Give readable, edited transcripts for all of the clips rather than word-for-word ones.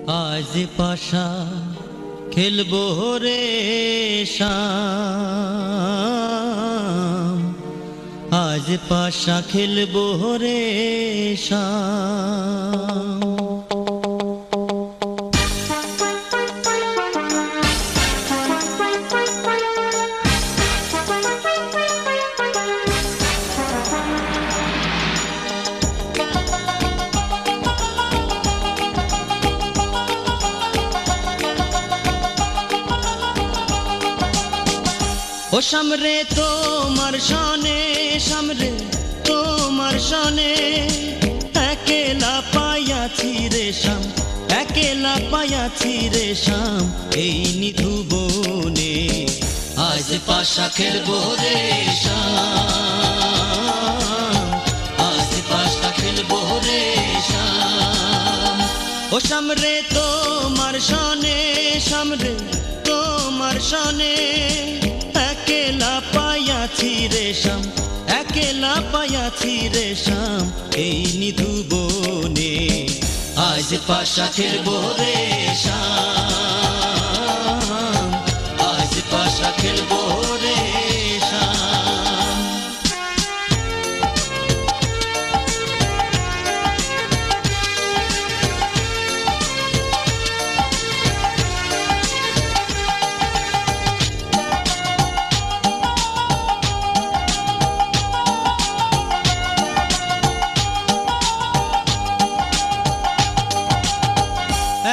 আজ পাশা খেলবো রে শাম, আজ পাশা খেলবো রে শাম। ও সামরে তোমার সনে, সামরে তোমার সনে, একেলা পাইয়াছি রে শাম, একেলা পাইয়াছি রে শাম, এই নিধু বনে আজ পাশা খেলবো রে শাম, আজ পাশা খেলবো রে শাম। ও সামরে তোমার সনে, সামরে তোমার সনে, একেলা পাইয়াছি রে শাম, একেলা পাইয়াছি রে শাম, এই নিধু বনে আজ পাশা খেলবো রে শাম, আজ পাশা খেলবো রে শাম।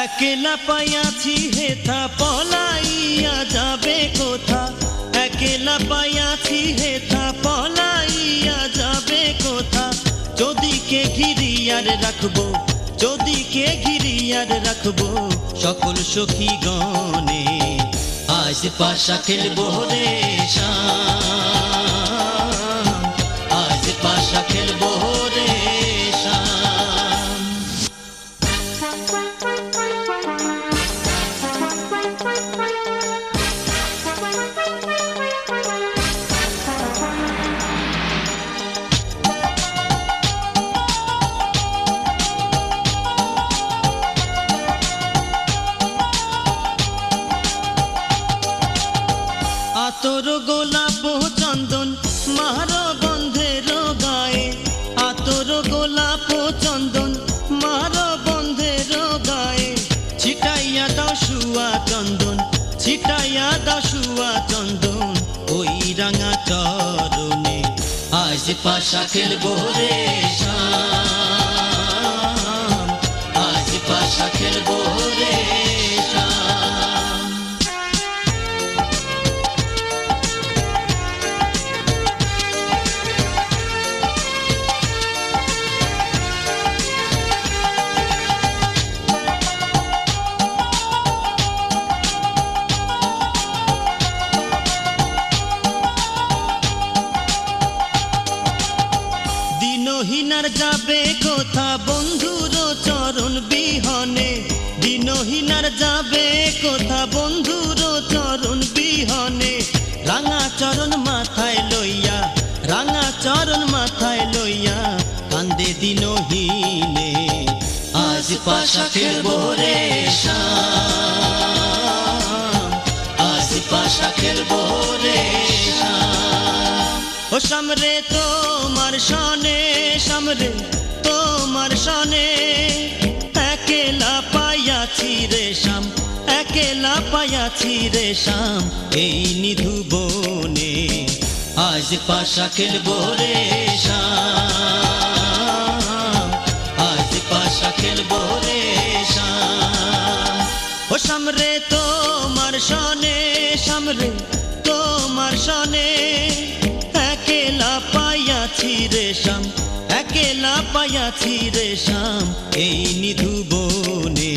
একেলা পাইয়াছি হেথা পলাইয়া যাবে কোথা, একেলা পাইয়াছি হেথা পলাইয়া যাবে কোথা, যদি কে ঘিরিয়ার রাখবো, যদি কে ঘিরিয়ার রাখবো সকল সখী গণে আজ পাশা খেলবো রে শাম, আজ পাশা খেলবো রে শাম। আতর গোলাপ চন্দন মার বন্ধের গায়ে, আতর গোলাপ চন্দন মার বন্ধের গায়ে, ছিটাইয়া দাও শুয়া চন্দন, ছিটাইয়া দাও শুয়া চন্দন, ওই রাঙা চরণে আজ পাশা খেলবো রে শাম, আজ পাশা খেলবো রে শাম। দিনহীনার যাবে কোথা বন্ধুর চরণ বিহনে, দিনহীনার যাবে কোথা বন্ধুর চরণ বিহনে, রাঙা চরণ মাথায় লইয়া, রাঙা চরণ মাথায় লইয়া কান্দে দিনহীনে আজ পাশা খেলবো রে শাম, আজ পাশা খেলবো রে শাম। ও সামরে তোমার সনে, সামরে তোমার সনে, একেলা পাইয়াছি রে শাম, একেলা পাইয়াছি রে শাম, এই নিধু বনে আজ পাশা খেলবো রে শাম, আজ পাশা খেলবো রে শাম। ও সামরে তোমার সনে, সামরে তোমার সনে, একেলা পাইয়াছি রে শাম, একেলা পাইয়াছি রে শাম, এই নিধু বনে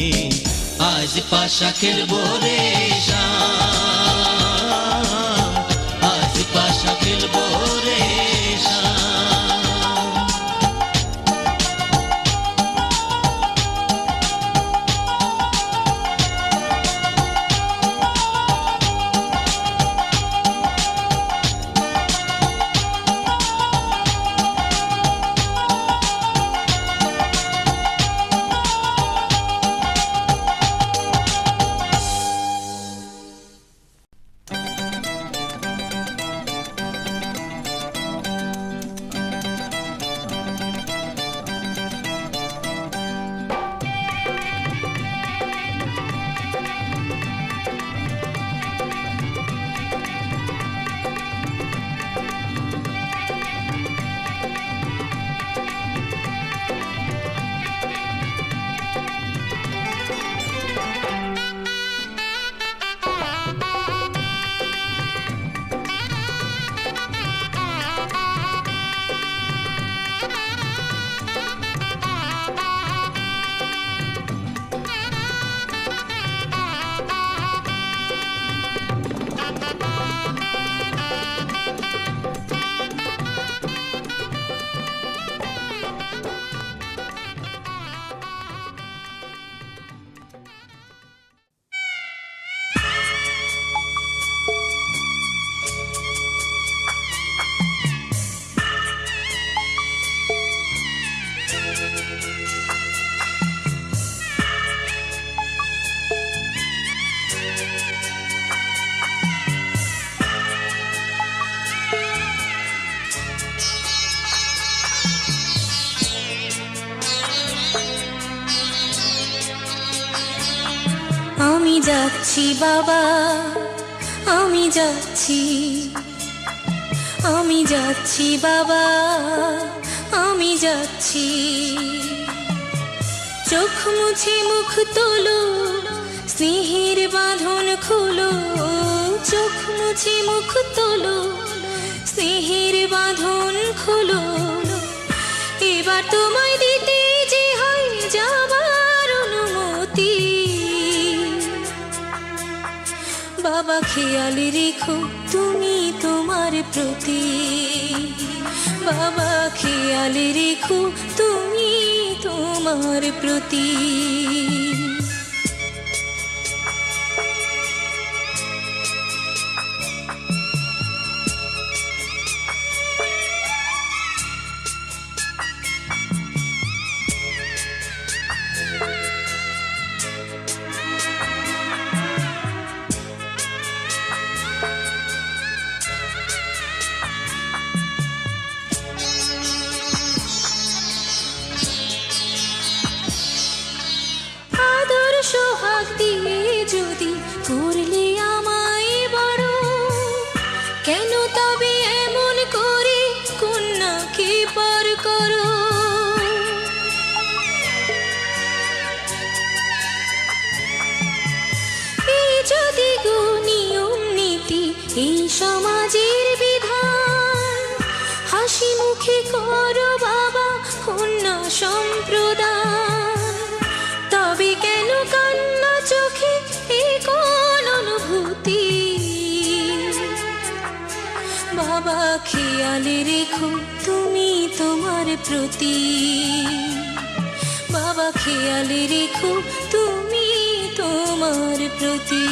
আজ পাশা খেলবো রে শাম, আজ পাশা খেলবো রে শাম। আমি যাচ্ছি বাবা, আমি যাচ্ছি, আমি যাচ্ছি বাবা, আমি যাচ্ছি। চোখ মুছে মুখ তোলো, স্নেহের বাঁধন খোলো, চোখ মুছে মুখ তোলো, স্নেহের বাঁধন খোলো। এবার তোমায় দিতে যে হয় যাবার অনুমতি। বাবা খেয়াল রেখো তুমি তোমার প্রতি, বাবা খেয়াল রেখো তুমি তোমার প্রতি। সোহাগ দিয়ে যদি করলে আমায় বড়, কেন তবে এমন করে কন্যাকে পর করো? এই যদি গো নিয়ম নীতি, এই সমাজের বিধান, হাসি মুখে করো বাবা কন্যা সম্প্রদান। তবে কেন কান্না চোখে এই কোন অনুভূতি? বাবা খেয়াল রেখো তুমি তোমার প্রতি, বাবা খেয়াল রেখো তুমি তোমার প্রতি।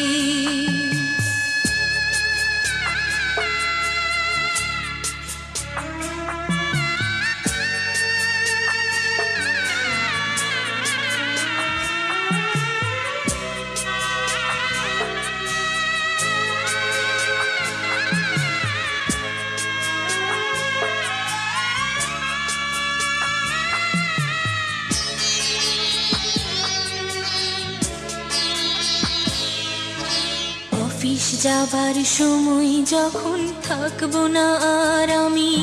অফিস যাবার সময় যখন থাকবো না আর আমি,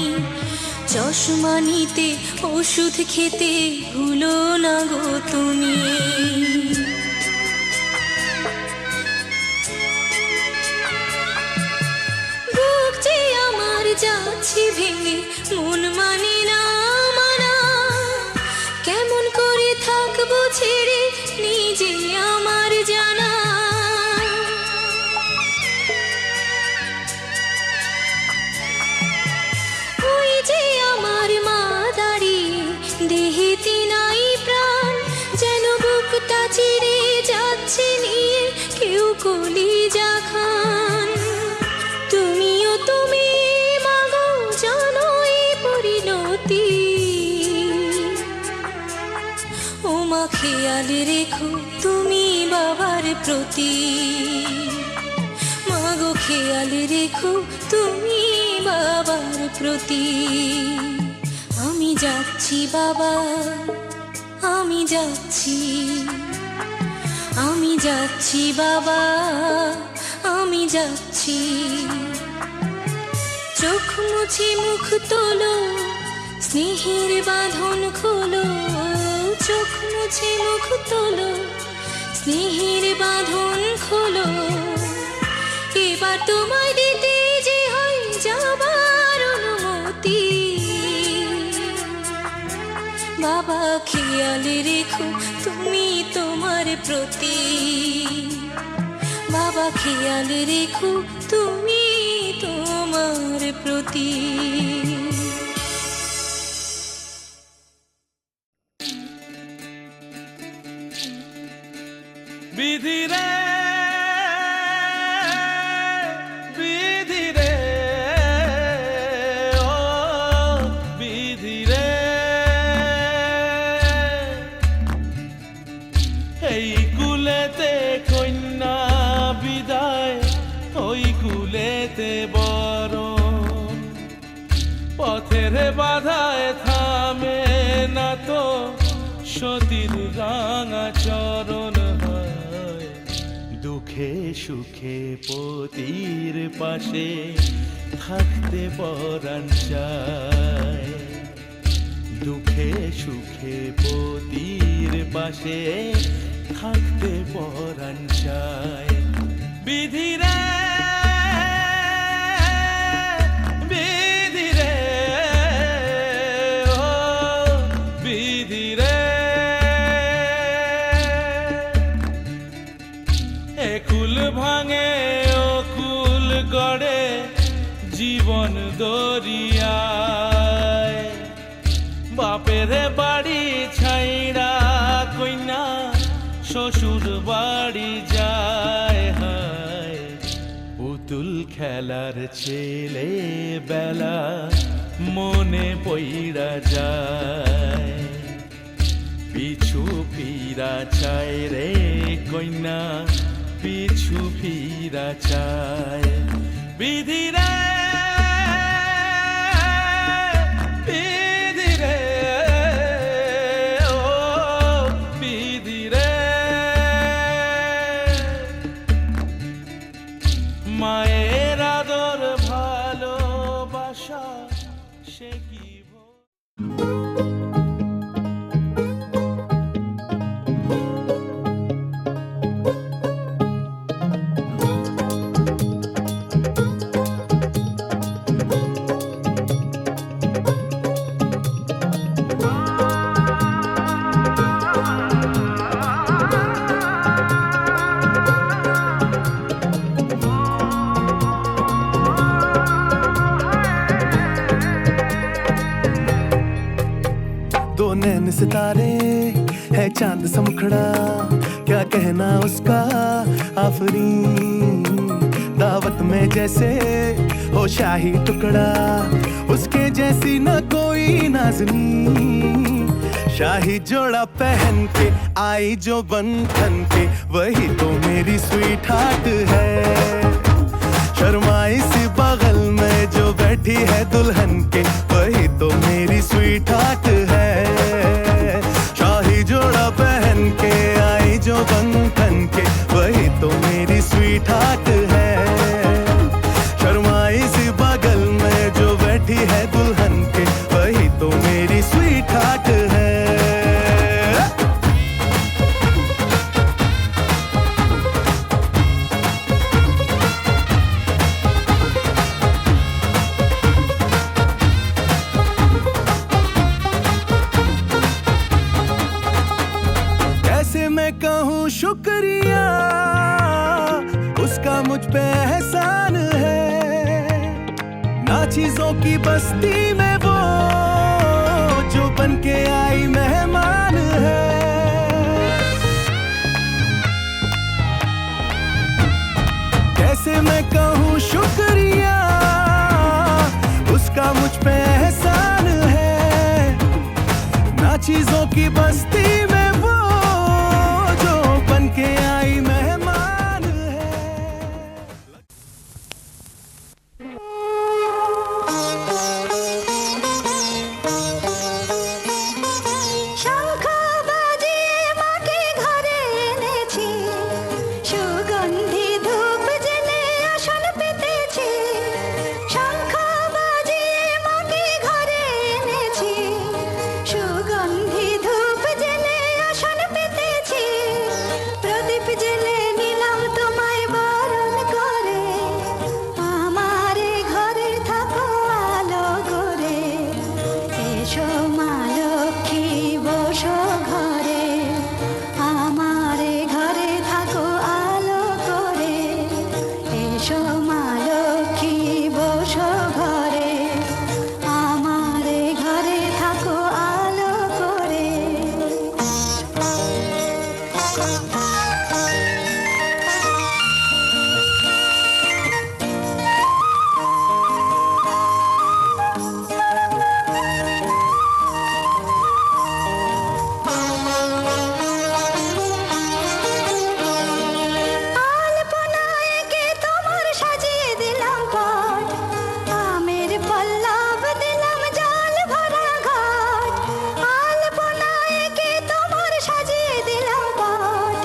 চশমা নিতে ওষুধ খেতে ভুলো না গো তুমি। বুক যে আমার যাচ্ছে ভেঙে, মন মানে না মানা, কেমন করে থাকবো ছেড়ে নিজে আমার জানা। দেহেতে নাই প্রাণ, যেন বুকটা চিরে যাচ্ছে নিয়ে কেউ কলিজা খান। তুমিও তুমি মাগো জানো এই পরিণতি। ও মা খেয়াল রেখো তুমি বাবার প্রতি, মাগো খেয়াল রেখো তুমি বাবার প্রতি। আমি যাচ্ছি বাবা, আমি যাচ্ছি, আমি যাচ্ছি বাবা, আমি যাচ্ছি। চোখ মুছে মুখ তোলো, স্নেহের বাঁধন খোলো, চোখ মুছে মুখ তোলো, স্নেহের বাঁধন খোলো। এবার তোমায় দিতে যে হয় যাবার অনুমতি। বাবা খেয়াল রেখো তুমি তোমার প্রতি, বাবা খেয়াল রেখো তুমি তোমার প্রতি। বিধি রে বিধি রে ও বিধি রে, এই কুলেতে কন্যা বিদায়, ওই কুলেতে বরণ। পথের বাধায় থামে না তো সতীর রাঙা চরণ, দুঃখে সুখে পতির পাশে থাকতে পরাণ চায়, দুঃখে সুখে পতির পাশে থাকতে পরাণ চায়। বিধিরে বিধিরে ও বিধিরে, একুল ভাঙে অকুল গড়ে জীবন দরিয়ায়, বাপের বাড়ি ছাইড়া কইনা শ্বশুর বাড়ি যায়। হায় পুতুল খেলার ছেলে বেলা মনে পইড়া যায়, পিছু ফিরা চায় রে কইনা পিছু ফিরা চায়। বিধিরে বিধিরে ও বিধিরে, মায়ের আদর ভালোবাসা সে কি नैन सितारे है चांद सा मुखड़ा, क्या कहना उसका आफरीन। दावत में जैसे हो शाही टुकड़ा, उसके जैसी न कोई नाज़नीन। शाही जोड़ा पहन के आई जो बंधन के, वही तो मेरी स्वीट हार्ट है। शर्माई सी बगल में जो बैठी है दुल्हन के, वही तो मेरी स्वीट हार्ट है। शाही जोड़ा पहन के आई जो बंधन के, वही तो मेरी स्वीट हार्ट है। शर्माई सी बगल में जो बैठी है दुल्हन के, वही तो मेरी स्वीट हार्ट है। मैं कहूँ शुक्रिया, उसका मुझ पे एहसान है। ना चीजों की बस्ती में वो जो बन के आई मेहमान है। कैसे मैं कहूँ शुक्रिया, उसका मुझ पे एहसान है। ना चीजों की बस्ती में वो के आई मेहमान है। শঙ্খ বাজিয়ে মাকে ঘরে এনেছি, সুগন্ধি ধূপ জেলে আসন পেতেছি। শঙ্খ বাজিয়ে মাকে ঘরে এনেছি, সুগন্ধি ধূপ জেলে আসন পেতেছি। প্রদীপ জেলে নিলাম তোমায় বরণ করে, আমারে ঘরে থাকো আলো করে। এসো মা লক্ষ্মী বসো ঘরে, আমারে ঘরে থাকো আলো করে। এসো মা লক্ষ্মী বসো ঘরে, আমারে ঘরে থাকো আলো করে। আলপনায় কে তোমার সাজিয়ে দিলাম পট, আমের পল্লব দিলাম জল ভরা ঘট। আলপনায় কে তোমার সাজিয়ে দিলাম পট,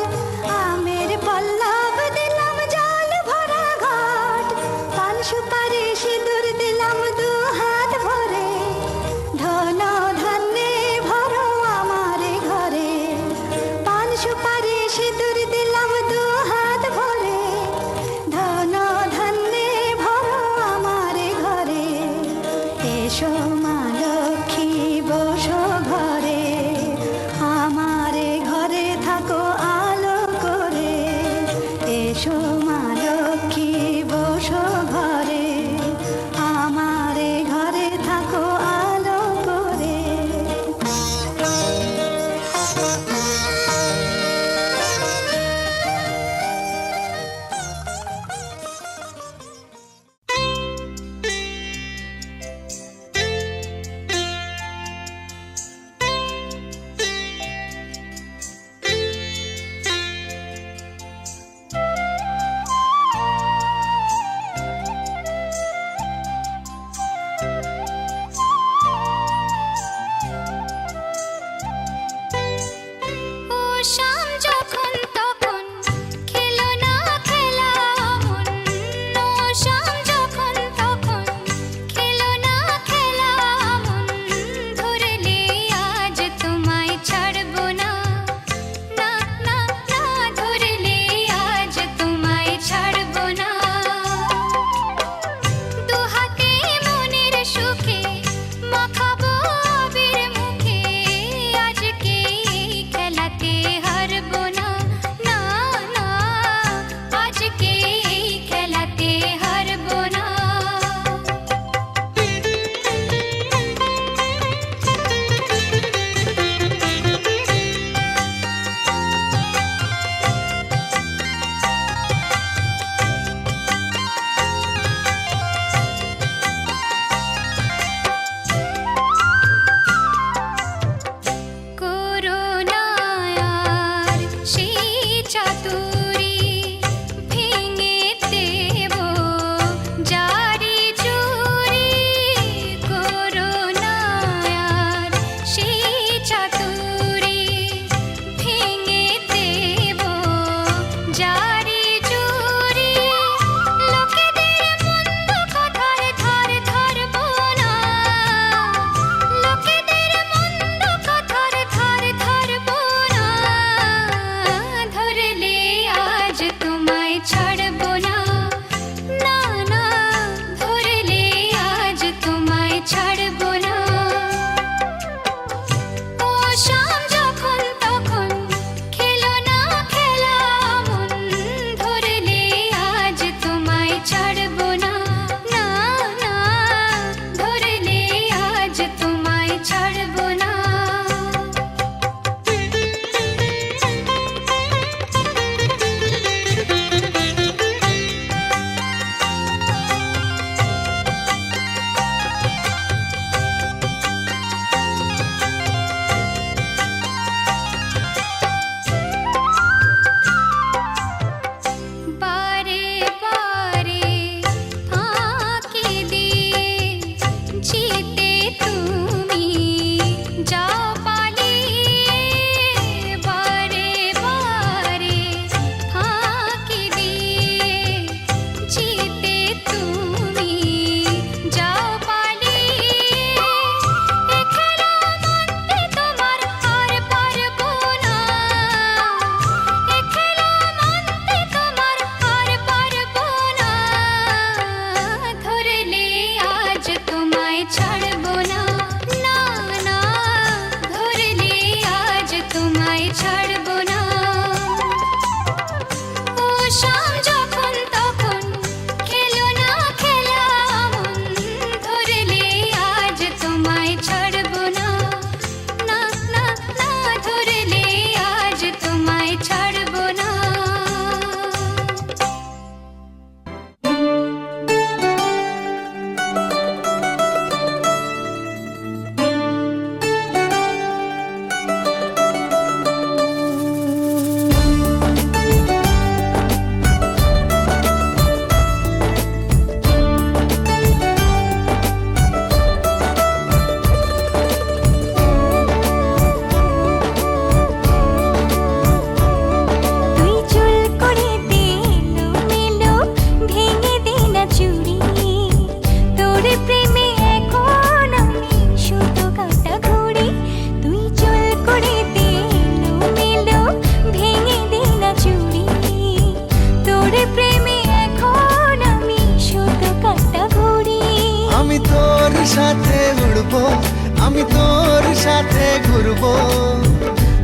সাথে ঘুরবো,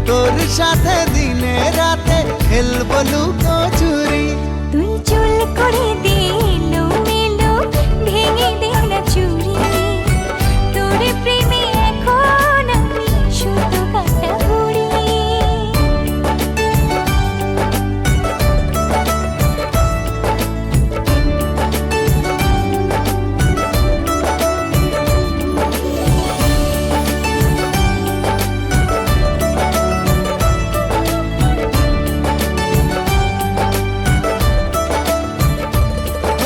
তোর সাথে দিনে রাতে খেলবো লুকোচুরি। তুই চুল করে দে এলোমেলো, ভেঙে দে না চুড়ি, তোর প্রেমে এখন আমি শুধু কাটা বুড়ি।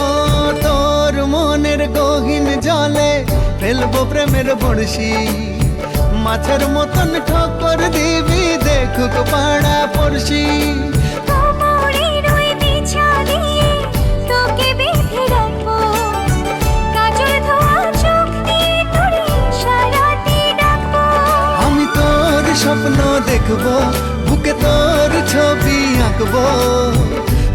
ও তোর মনের গহীন জলে ফেলবো প্রেমের বড়শি, মাছের মতন ঠোকর দিবি দেখুক পাড়া পড়শি। কোমরের ওই বিছা দিয়ে তোকে বেঁধে রাখবো, কাজল ধোয়া চোখ দিয়ে তোরে ইশারাতে ডাকবো। আমি তোর স্বপ্ন দেখবো, বুকে তোর ছবি আঁকবো,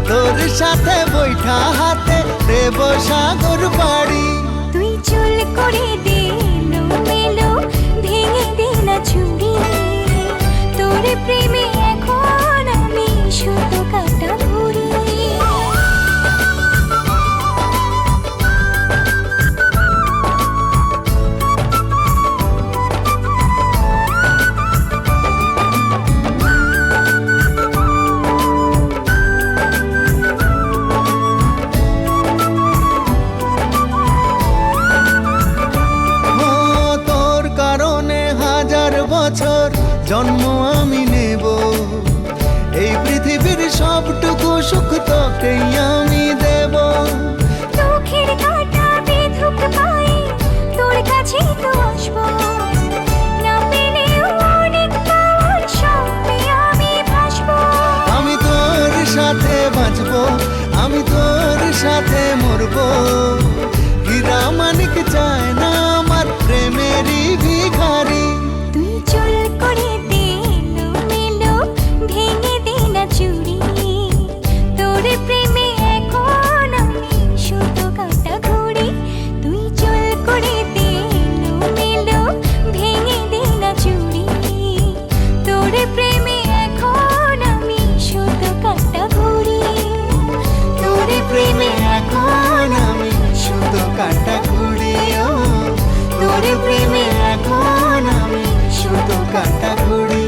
তোর সাথে বৈঠা হাতে দেব সাগর বাড়ি। তুই চুল করে দে এলোমেলো, ভেঙে দে না চুড়ি, তোর প্রেমে এখন আমি শুধু কাটা বুড়ি। ও তোর কারণে হাজার বছর জন্ম আমি নেব, এই পৃথিবীর সবটুকু সুখ তোকেই আমি দেব। চোখের কাঁটা বেধুক পায়ে তোর কাছেই তো আসবো, না পেলেও অনেক পাওয়ার স্বপ্নে আমি ভাসবো। আমি তোর সাথে বাঁচবো, আমি তোর সাথে মরবো, হীরা মানিক চায় না আমার প্রেমেরই ভিখারি। তুই চুল করে দে এলোমেলো, ভেঙে দে না চুড়ি, তোর প্রেমে এখন আমি শুধু কাটা ঘুড়ি। তুই চুল করে দে এলোমেলো, ভেঙে দে না চুড়ি, তোর প্রেমে এখন আমি শুধু কাটা ঘুড়ি। তোর প্রেমে এখন আমি শুধু কাটা ঘুড়ি, ও তোর প্রেমে এখন আমি শুধু কাটা ঘুড়ি।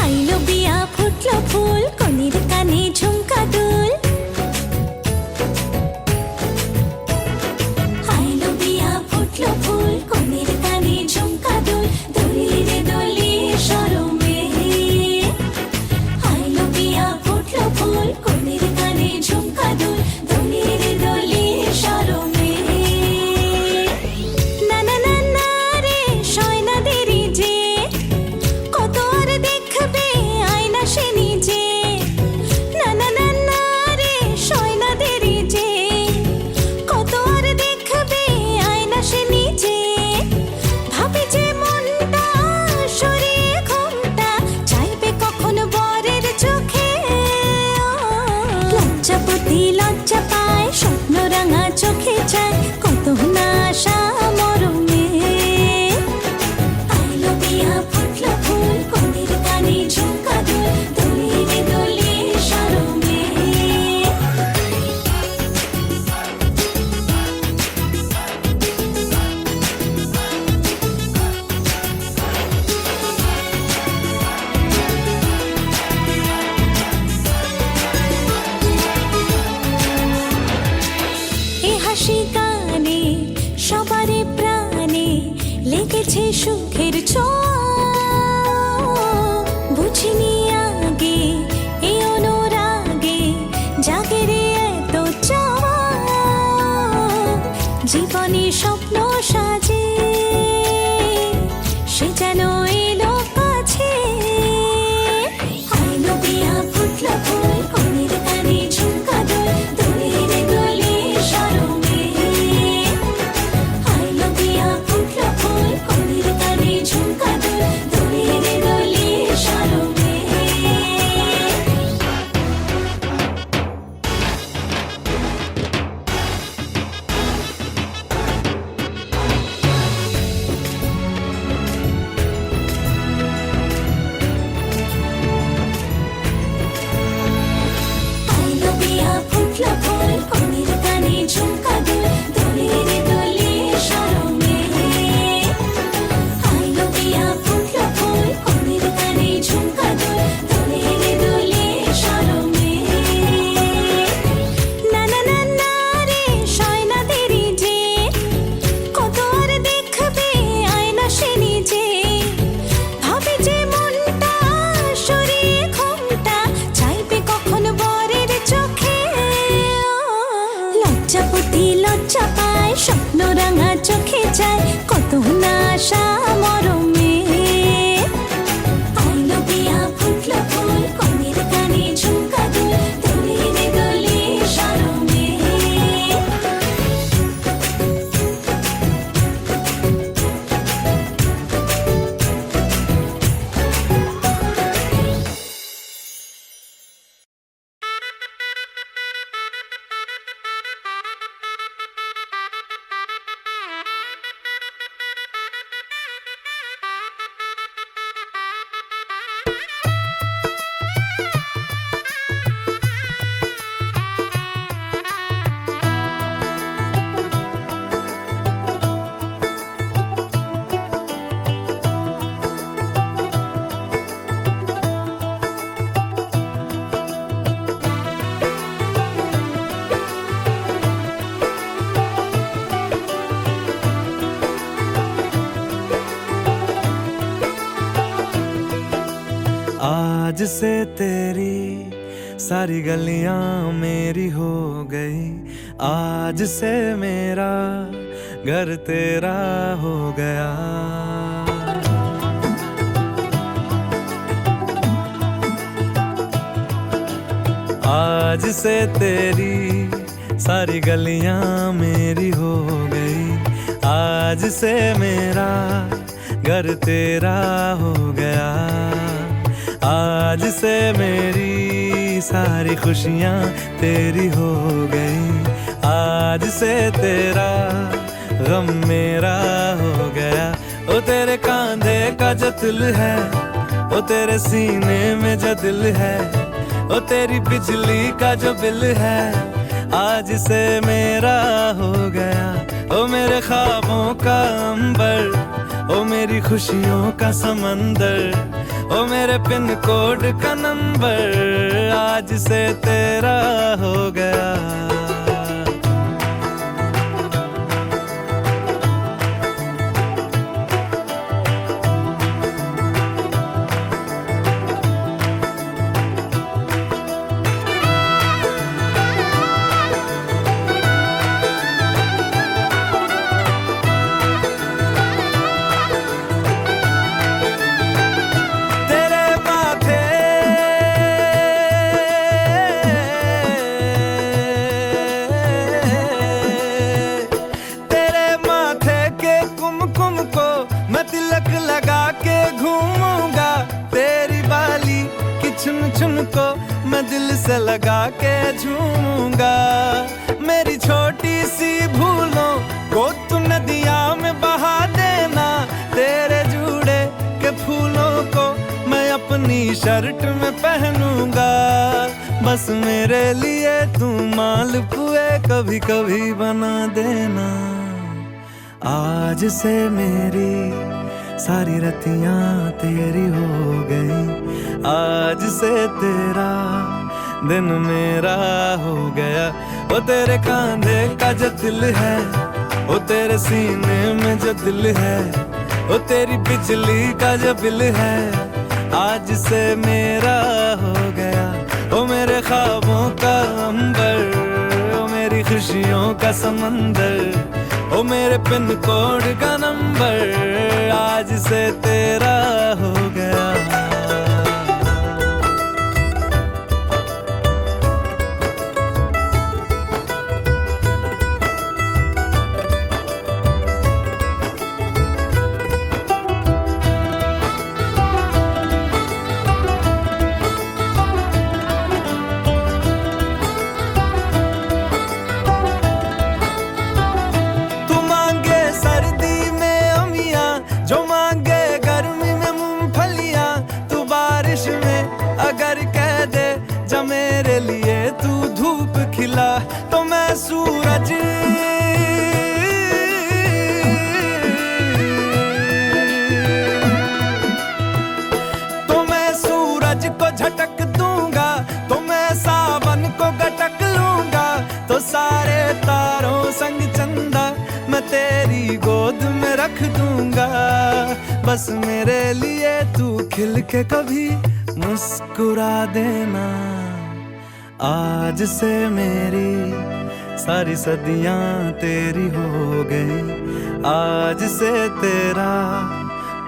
আইলো বিয়া ফুটলো ফুল, কনের কানে ঝুমকা দুল। আইলো বিয়া ফুটলো ফুল, কনের কানে ঝুমকা দুল, দোলিয়ে রে দোলিয়ে শরমে। আইলো বিয়া ফুটলো ফুল, কনের কানে ঝুমকা দুল, দোলিয়ে রে দোলিয়ে শরমে। না না না না রে সয়না দেরি যে, কত আর দেখবে আয়না সে নিজে। না না না না রে সয়না দেরি যে, কত আর দেখবে আয়না সে নিজে। ভাবে যে মনটা সরিয়ে ঘোমটা, চাইবে কখন বরের চোখে। লজ্জাপতি লজ্জা পায়, স্বপ্ন রাঙা চোখে চায়, কত না আশা মরমে। আইলো বিয়া ফুটলো ফুল, কনের কানে ঝুমকা দুল, দোলিয়ে রে দোলিয়ে শরমে। এ হাসি গানে সবারে প্রাণে লেগেছে সুখের ছোঁয়া, বুঝিনি আগে এ অনুরাগে জাগে রে এত চাওয়া। জীবনে স্বপ্ন সাজে সে যেন এলো কাছে। আইলো বিয়া ফুটলো ফুল, কনের কানে ঝুমকা দুল, দোলিয়ে রে দোলিয়ে শরমে। আইলো বিয়া ফুটলো ফুল, যায় কত না আশা মরমে। আইলো বিয়া ফুটলো ফুল কনের কানে ঝুমকা দুল দোলে রে দোলে শরমে। आज से तेरी सारी गलियां मेरी हो गई, आज से मेरा घर तेरा हो गया। आज से तेरी सारी गलियां मेरी हो गई, आज से मेरा घर तेरा हो गया। आज से मेरी सारी खुशियाँ तेरी हो गई, आज से तेरा गम मेरा हो गया। ओ तेरे कांधे का जो दिल है, ओ तेरे सीने में जो दिल है, ओ तेरी बिजली का जो बिल है, आज से मेरा हो गया। ओ मेरे ख्वाबों का अंबर, ओ मेरी खुशियों का समंदर, ओ मेरे पिन कोड का नंबर, आज से तेरा हो गया। को मैं दिल से लगा के झूमूंगा। मेरी छोटी सी भूलों को तू नदिया में बहा देना, तेरे जुड़े के फूलों को मैं अपनी शर्ट में पहनूंगा। बस मेरे लिए तू मालपुए कभी कभी बना देना। आज से मेरी सारी रतियां तेरी हो गई, आज से तेरा दिन मेरा हो गया। वो तेरे कांधे का जो दिल है, वो तेरे सीने में जो दिल है, वो तेरी बिजली का जो बिल है, आज से मेरा हो गया। वो मेरे ख्वाबों का अंबर, वो मेरी खुशियों का समंदर, ओ मेरे पिन कोड का नंबर, आज से तेरा हो गया। मेरे लिए तू धूप खिला तो मैं सूरज, तो मैं सूरज को झटक दूंगा, तो मैं सावन को गटक लूंगा, तो सारे तारों संग चंदा मैं तेरी गोद में रख दूंगा। बस मेरे लिए तू खिल के कभी मुस्कुरा देना। आज से मेरी सारी सदियां तेरी हो गई, आज से तेरा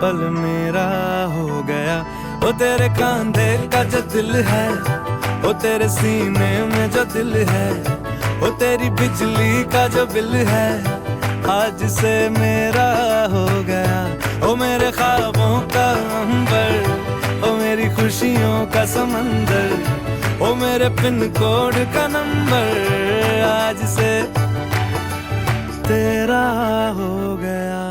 पल मेरा हो गया। ओ तेरे कांधे का जो दिल है, ओ तेरे सीने में जो दिल है, ओ तेरी बिजली का जो बिल है, आज से मेरा हो गया। ओ मेरे ख्वाबों का अंबर, ओ मेरी खुशियों का समंदर, ओ मेरे पिन कोड का नंबर, आज से तेरा हो गया।